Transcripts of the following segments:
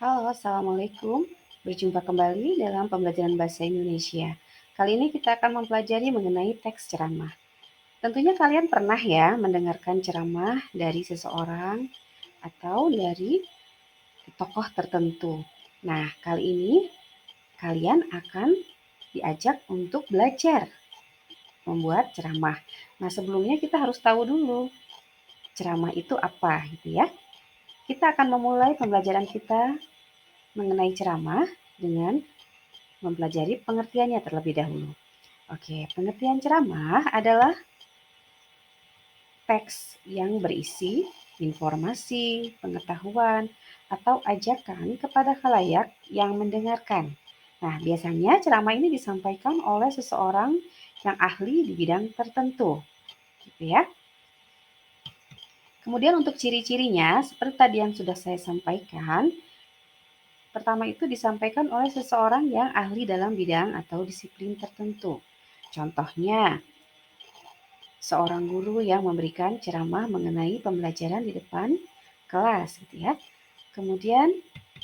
Halo, Assalamualaikum. Berjumpa kembali dalam pembelajaran bahasa Indonesia. Kali ini kita akan mempelajari mengenai teks ceramah. Tentunya kalian pernah ya mendengarkan ceramah dari seseorang atau dari tokoh tertentu. Nah, kali ini kalian akan diajak untuk belajar membuat ceramah. Nah, sebelumnya kita harus tahu dulu ceramah itu apa gitu ya. Kita akan memulai pembelajaran kita mengenai ceramah dengan mempelajari pengertiannya terlebih dahulu. Oke, pengertian ceramah adalah teks yang berisi informasi, pengetahuan, atau ajakan kepada khalayak yang mendengarkan. Nah, biasanya ceramah ini disampaikan oleh seseorang yang ahli di bidang tertentu, gitu ya. Kemudian untuk ciri-cirinya, seperti tadi yang sudah saya sampaikan, pertama itu disampaikan oleh seseorang yang ahli dalam bidang atau disiplin tertentu. Contohnya, seorang guru yang memberikan ceramah mengenai pembelajaran di depan kelas gitu ya. Kemudian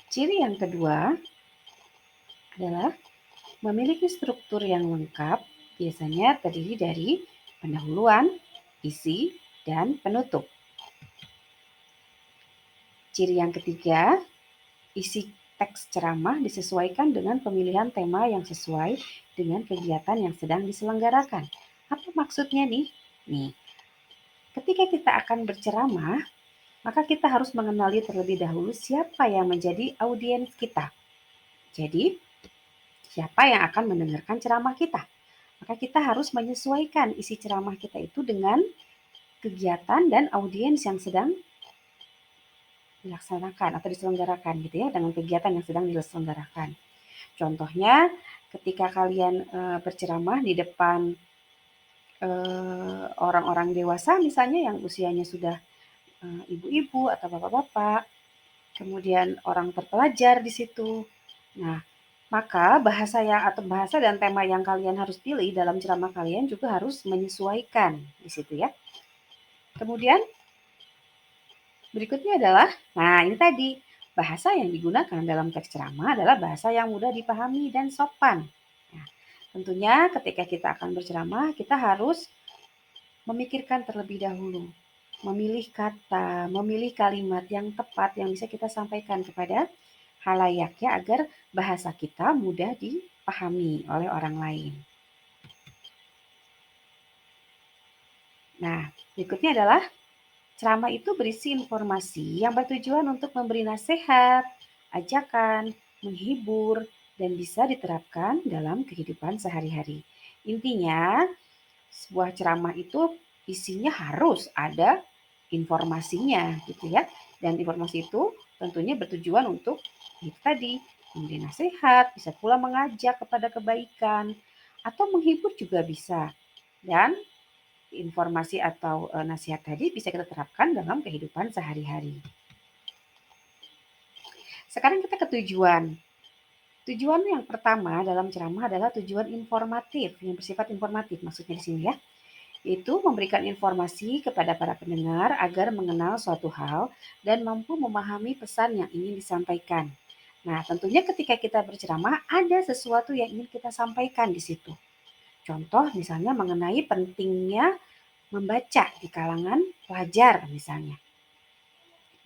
ciri yang kedua adalah memiliki struktur yang lengkap, biasanya terdiri dari pendahuluan, isi, dan penutup. Ciri yang ketiga, isi teks ceramah disesuaikan dengan pemilihan tema yang sesuai dengan kegiatan yang sedang diselenggarakan. Apa maksudnya nih? Nih, ketika kita akan berceramah, maka kita harus mengenali terlebih dahulu siapa yang menjadi audiens kita. Jadi, siapa yang akan mendengarkan ceramah kita. Maka kita harus menyesuaikan isi ceramah kita itu dengan kegiatan dan audiens yang sedang dilaksanakan atau diselenggarakan gitu ya, dengan kegiatan yang sedang diselenggarakan. Contohnya, ketika kalian berceramah di depan orang-orang dewasa misalnya yang usianya sudah ibu-ibu atau bapak-bapak, kemudian orang terpelajar di situ. Nah, maka bahasa dan tema yang kalian harus pilih dalam ceramah kalian juga harus menyesuaikan di situ ya. Kemudian berikutnya adalah, nah ini tadi, bahasa yang digunakan dalam teks ceramah adalah bahasa yang mudah dipahami dan sopan. Nah, tentunya ketika kita akan berceramah, kita harus memikirkan terlebih dahulu, memilih kata, memilih kalimat yang tepat yang bisa kita sampaikan kepada halayak ya, agar bahasa kita mudah dipahami oleh orang lain. Nah, berikutnya adalah ceramah itu berisi informasi yang bertujuan untuk memberi nasihat, ajakan, menghibur, dan bisa diterapkan dalam kehidupan sehari-hari. Intinya, sebuah ceramah itu isinya harus ada informasinya gitu ya. Dan informasi itu tentunya bertujuan untuk itu tadi, memberi nasihat, bisa pula mengajak kepada kebaikan, atau menghibur juga bisa. Dan informasi atau nasihat tadi bisa kita terapkan dalam kehidupan sehari-hari. Sekarang kita ke tujuan. Tujuan yang pertama dalam ceramah adalah tujuan informatif, yang bersifat informatif maksudnya di sini ya. Yaitu memberikan informasi kepada para pendengar agar mengenal suatu hal dan mampu memahami pesan yang ingin disampaikan. Nah, tentunya ketika kita berceramah ada sesuatu yang ingin kita sampaikan di situ. Contoh misalnya mengenai pentingnya membaca di kalangan pelajar misalnya.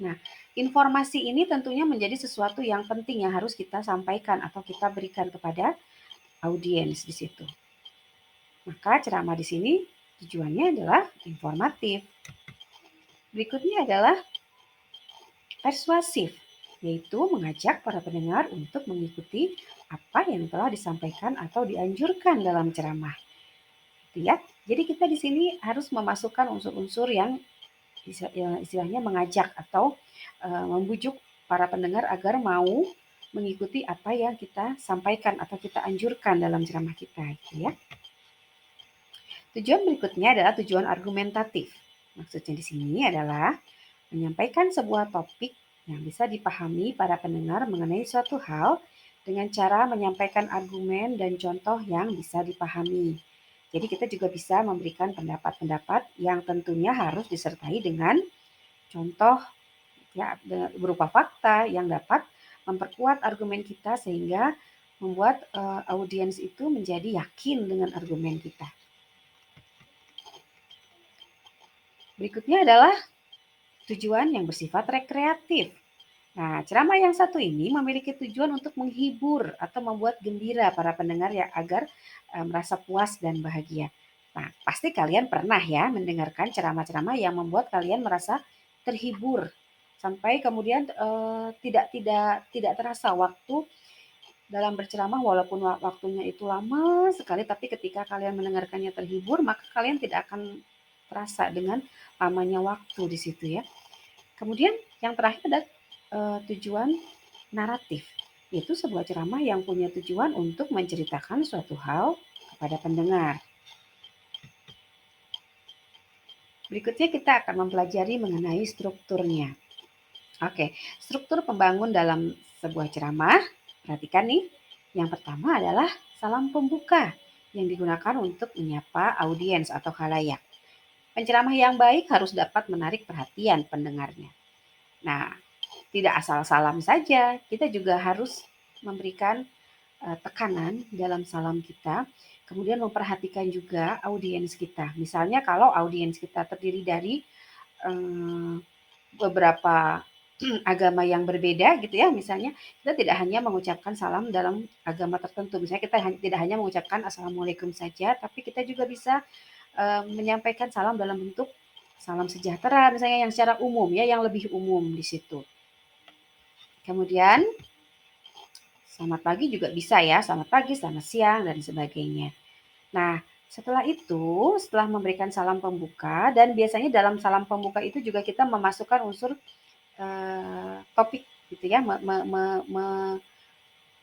Nah, informasi ini tentunya menjadi sesuatu yang penting yang harus kita sampaikan atau kita berikan kepada audiens di situ. Maka ceramah di sini tujuannya adalah informatif. Berikutnya adalah persuasif, yaitu mengajak para pendengar untuk mengikuti apa yang telah disampaikan atau dianjurkan dalam ceramah. Gitu ya. Jadi kita di sini harus memasukkan unsur-unsur yang istilahnya mengajak atau membujuk para pendengar agar mau mengikuti apa yang kita sampaikan atau kita anjurkan dalam ceramah kita gitu ya. Tujuan berikutnya adalah tujuan argumentatif. Maksudnya di sini adalah menyampaikan sebuah topik yang bisa dipahami para pendengar mengenai suatu hal dengan cara menyampaikan argumen dan contoh yang bisa dipahami. Jadi kita juga bisa memberikan pendapat-pendapat yang tentunya harus disertai dengan contoh ya berupa fakta yang dapat memperkuat argumen kita sehingga membuat audiens itu menjadi yakin dengan argumen kita. Berikutnya adalah tujuan yang bersifat rekreatif. Nah, ceramah yang satu ini memiliki tujuan untuk menghibur atau membuat gembira para pendengar ya agar merasa puas dan bahagia. Nah, pasti kalian pernah ya mendengarkan ceramah-ceramah yang membuat kalian merasa terhibur sampai kemudian tidak terasa waktu dalam berceramah walaupun waktunya itu lama sekali, tapi ketika kalian mendengarkannya terhibur, maka kalian tidak akan terasa dengan lamanya waktu di situ ya. Kemudian yang terakhir ada tujuan naratif, yaitu sebuah ceramah yang punya tujuan untuk menceritakan suatu hal kepada pendengar. Berikutnya kita akan mempelajari mengenai strukturnya. Oke, struktur pembangun dalam sebuah ceramah. Perhatikan nih, yang pertama adalah salam pembuka yang digunakan untuk menyapa audiens atau khalayak. Penceramah yang baik harus dapat menarik perhatian pendengarnya. Nah, tidak asal salam saja, kita juga harus memberikan tekanan dalam salam kita, kemudian memperhatikan juga audiens kita. Misalnya kalau audiens kita terdiri dari beberapa agama yang berbeda gitu ya, misalnya kita tidak hanya mengucapkan salam dalam agama tertentu, misalnya kita tidak hanya mengucapkan assalamualaikum saja, tapi kita juga bisa menyampaikan salam dalam bentuk salam sejahtera misalnya yang secara umum ya, yang lebih umum di situ. Kemudian selamat pagi juga bisa ya, selamat pagi, selamat siang, dan sebagainya. Nah, setelah itu, setelah memberikan salam pembuka, dan biasanya dalam salam pembuka itu juga kita memasukkan unsur topik gitu ya,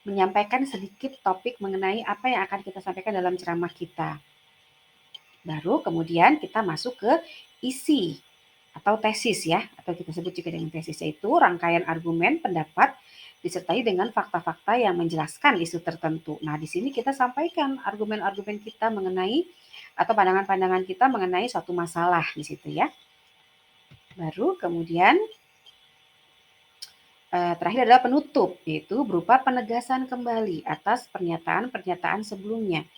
menyampaikan sedikit topik mengenai apa yang akan kita sampaikan dalam ceramah kita. Baru kemudian kita masuk ke isi atau tesis ya, atau kita sebut juga dengan tesis, yaitu rangkaian argumen, pendapat, disertai dengan fakta-fakta yang menjelaskan isu tertentu. Nah, di sini kita sampaikan argumen-argumen kita mengenai atau pandangan-pandangan kita mengenai suatu masalah di situ ya. Baru kemudian terakhir adalah penutup, yaitu berupa penegasan kembali atas pernyataan-pernyataan sebelumnya.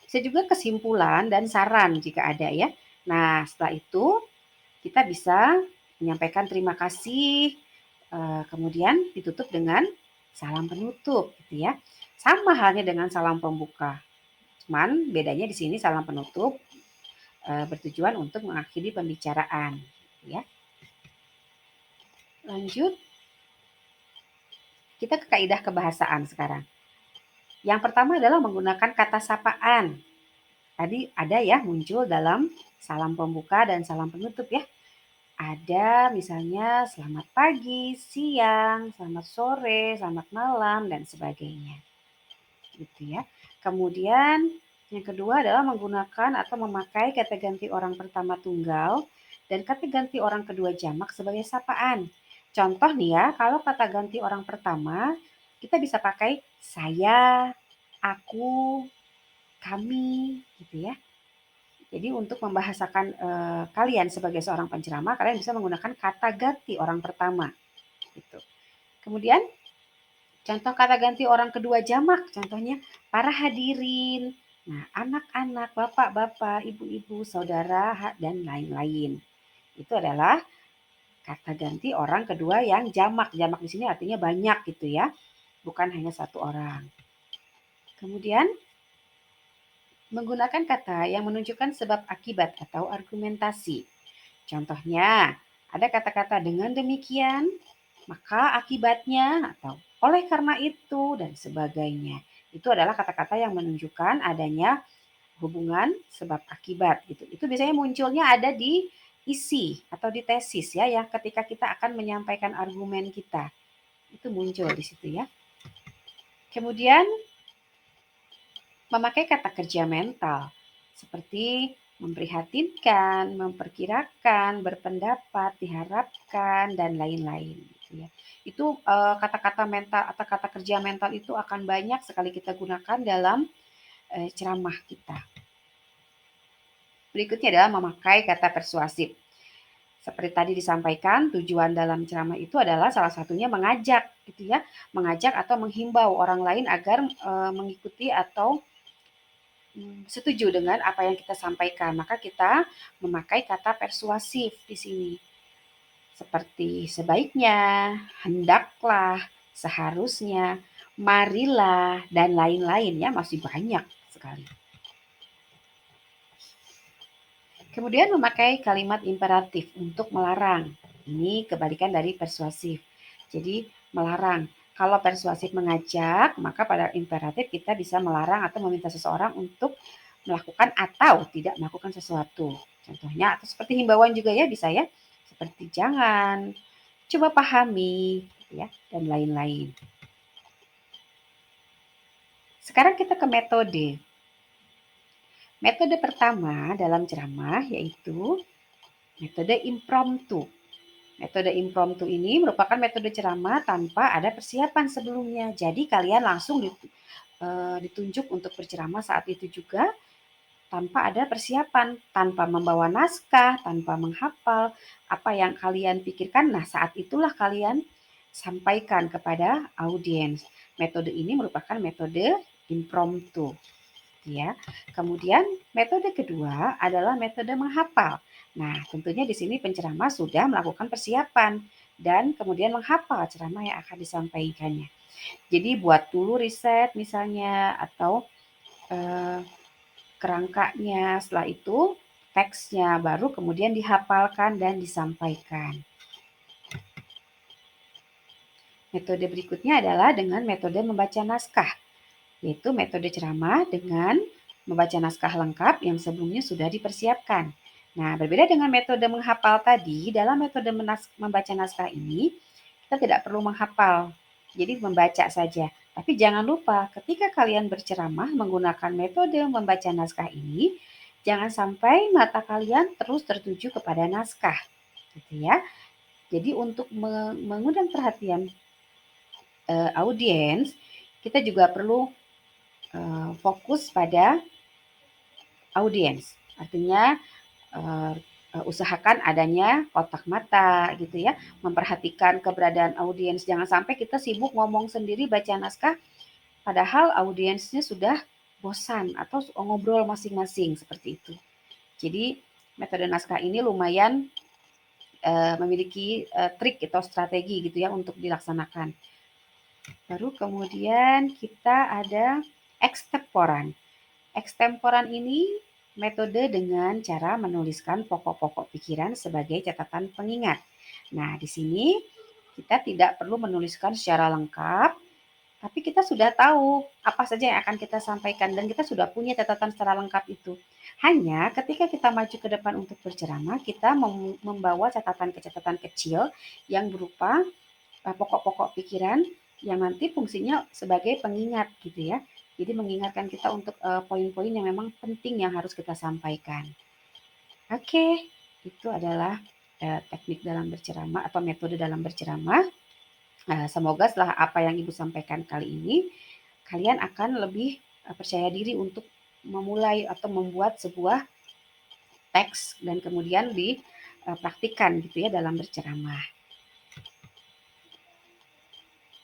Bisa juga kesimpulan dan saran jika ada ya. Nah, setelah itu kita bisa menyampaikan terima kasih, kemudian ditutup dengan salam penutup gitu ya. Sama halnya dengan salam pembuka, cuman bedanya di sini salam penutup bertujuan untuk mengakhiri pembicaraan ya. Lanjut, kita ke kaidah kebahasaan sekarang. Yang pertama adalah menggunakan kata sapaan. Tadi ada ya muncul dalam salam pembuka dan salam penutup ya. Ada misalnya selamat pagi, siang, selamat sore, selamat malam, dan sebagainya. Gitu ya. Kemudian yang kedua adalah menggunakan atau memakai kata ganti orang pertama tunggal dan kata ganti orang kedua jamak sebagai sapaan. Contoh nih ya, kalau kata ganti orang pertama kita bisa pakai saya, aku, kami, gitu ya. Jadi untuk membahasakan kalian sebagai seorang penceramah, kalian bisa menggunakan kata ganti orang pertama. Gitu. Kemudian contoh kata ganti orang kedua jamak, contohnya para hadirin, nah anak-anak, bapak-bapak, ibu-ibu, saudara, dan lain-lain. Itu adalah kata ganti orang kedua yang jamak. Jamak di sini artinya banyak gitu ya, bukan hanya satu orang. Kemudian menggunakan kata yang menunjukkan sebab akibat atau argumentasi. Contohnya, ada kata-kata dengan demikian, maka akibatnya atau oleh karena itu dan sebagainya. Itu adalah kata-kata yang menunjukkan adanya hubungan sebab akibat gitu. Itu biasanya munculnya ada di isi atau di tesis ya, yang ketika kita akan menyampaikan argumen kita. Itu muncul di situ ya. Kemudian memakai kata kerja mental seperti memprihatinkan, memperkirakan, berpendapat, diharapkan, dan lain-lain. Gitu ya. Itu kata-kata mental atau kata kerja mental itu akan banyak sekali kita gunakan dalam ceramah kita. Berikutnya adalah memakai kata persuasif. Seperti tadi disampaikan, tujuan dalam ceramah itu adalah salah satunya mengajak gitu ya, mengajak atau menghimbau orang lain agar mengikuti atau setuju dengan apa yang kita sampaikan. Maka kita memakai kata persuasif di sini. Seperti sebaiknya, hendaklah, seharusnya, marilah, dan lain-lain ya, masih banyak sekali. Kemudian memakai kalimat imperatif untuk melarang. Ini kebalikan dari persuasif. Jadi melarang. Kalau persuasif mengajak, maka pada imperatif kita bisa melarang atau meminta seseorang untuk melakukan atau tidak melakukan sesuatu. Contohnya atau seperti himbauan juga ya bisa ya. Seperti jangan, coba pahami ya dan lain-lain. Sekarang kita ke metode. Metode pertama dalam ceramah yaitu metode impromptu. Metode impromptu ini merupakan metode ceramah tanpa ada persiapan sebelumnya. Jadi kalian langsung ditunjuk untuk berceramah saat itu juga tanpa ada persiapan, tanpa membawa naskah, tanpa menghafal apa yang kalian pikirkan. Nah, saat itulah kalian sampaikan kepada audiens. Metode ini merupakan metode impromptu ya. Kemudian metode kedua adalah metode menghafal. Nah, tentunya di sini penceramah sudah melakukan persiapan dan kemudian menghafal ceramah yang akan disampaikannya. Jadi buat dulu riset misalnya atau kerangkanya, setelah itu teksnya baru kemudian dihafalkan dan disampaikan. Metode berikutnya adalah dengan metode membaca naskah, yaitu metode ceramah dengan membaca naskah lengkap yang sebelumnya sudah dipersiapkan. Nah, berbeda dengan metode menghafal tadi, dalam metode membaca naskah ini, kita tidak perlu menghafal, jadi membaca saja. Tapi jangan lupa, ketika kalian berceramah menggunakan metode membaca naskah ini, jangan sampai mata kalian terus tertuju kepada naskah, gitu ya. Jadi untuk mengundang perhatian audiens, kita juga perlu fokus pada audiens. Artinya usahakan adanya kotak mata gitu ya, memperhatikan keberadaan audiens. Jangan sampai kita sibuk ngomong sendiri baca naskah padahal audiensnya sudah bosan atau ngobrol masing-masing seperti itu. Jadi metode naskah ini lumayan memiliki trik atau strategi gitu ya untuk dilaksanakan. Baru kemudian kita ada ekstemporan. Ekstemporan ini metode dengan cara menuliskan pokok-pokok pikiran sebagai catatan pengingat. Nah, di sini kita tidak perlu menuliskan secara lengkap, tapi kita sudah tahu apa saja yang akan kita sampaikan dan kita sudah punya catatan secara lengkap itu. Hanya ketika kita maju ke depan untuk berceramah, kita membawa catatan-catatan kecil yang berupa pokok-pokok pikiran yang nanti fungsinya sebagai pengingat gitu ya. Jadi mengingatkan kita untuk poin-poin yang memang penting yang harus kita sampaikan. Oke, itu adalah teknik dalam berceramah atau metode dalam berceramah. Semoga setelah apa yang Ibu sampaikan kali ini, kalian akan lebih percaya diri untuk memulai atau membuat sebuah teks dan kemudian dipraktikkan gitu ya dalam berceramah.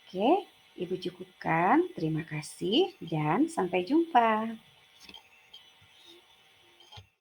Oke, Ibu cukupkan. Terima kasih dan sampai jumpa.